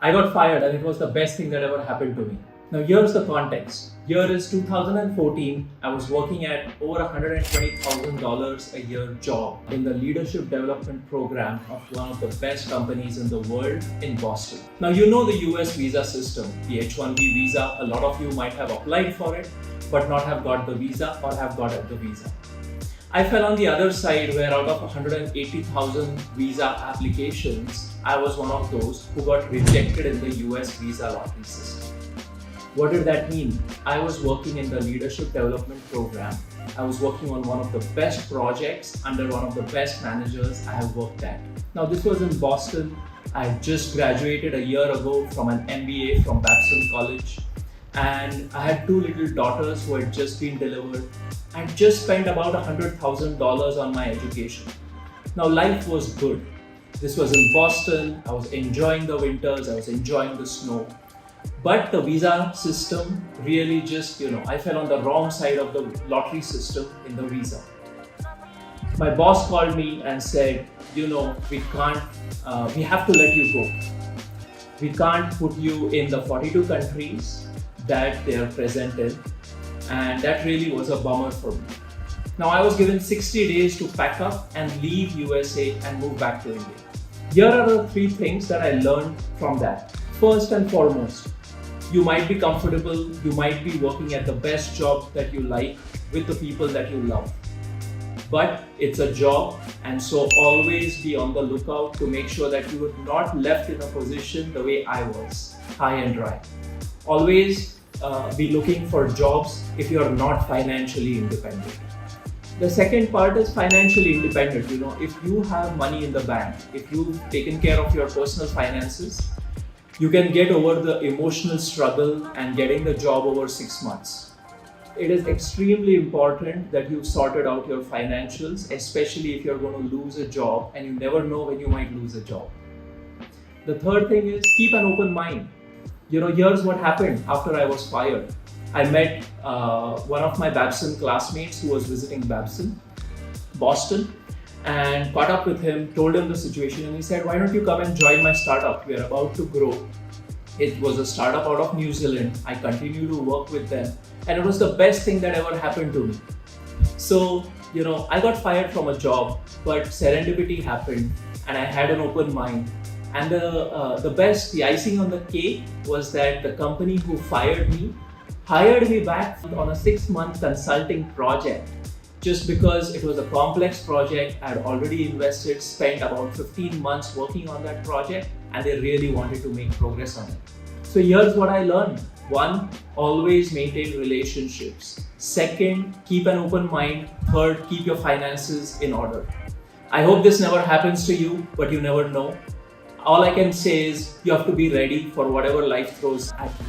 I got fired and it was the best thing that ever happened to me. Now here's the context. Year is 2014. I was working at over $120,000 a year job in the leadership development program of one of the best companies in the world in Boston. Now you know the US visa system, the H-1B visa. A lot of you might have applied for it but not have got the visa or have got the visa. I fell on the other side where out of 180,000 visa applications, I was one of those who got rejected in the US visa lottery system. What did that mean? I was working in the leadership development program. I was working on one of the best projects under one of the best managers I have worked at. Now this was in Boston. I had just graduated a year ago from an MBA from Babson College. And I had two little daughters who had just been delivered. I had just spent about $100,000 on my education. Now life was good. This was in Boston. I was enjoying the winters. I was enjoying the snow. But the visa system really just, I fell on the wrong side of the lottery system in the visa. My boss called me and said, we have to let you go. We can't put you in the 42 countries that they are present in. And that really was a bummer for me. Now I was given 60 days to pack up and leave USA and move back to India. Here are the three things that I learned from that. First and foremost, you might be comfortable, you might be working at the best job that you like with the people that you love. But it's a job, and so always be on the lookout to make sure that you are not left in a position the way I was, high and dry. Always be looking for jobs if you are not financially independent. The second part is financially independent. If you have money in the bank, if you've taken care of your personal finances, you can get over the emotional struggle and getting the job over 6 months. It is extremely important that you've sorted out your financials, especially if you're going to lose a job and you never know when you might lose a job. The third thing is keep an open mind. Here's what happened after I was fired. I met one of my Babson classmates who was visiting Boston, and caught up with him, told him the situation, and he said, why don't you come and join my startup? We are about to grow. It was a startup out of New Zealand. I continue to work with them, and it was the best thing that ever happened to me. So, I got fired from a job, but serendipity happened and I had an open mind. And the icing on the cake was that the company who fired me hired me back on a 6-month consulting project just because it was a complex project. I had already spent about 15 months working on that project, and they really wanted to make progress on it. So here's what I learned. 1, always maintain relationships. 2, keep an open mind. 3, keep your finances in order. I hope this never happens to you, but you never know. All I can say is you have to be ready for whatever life throws at you.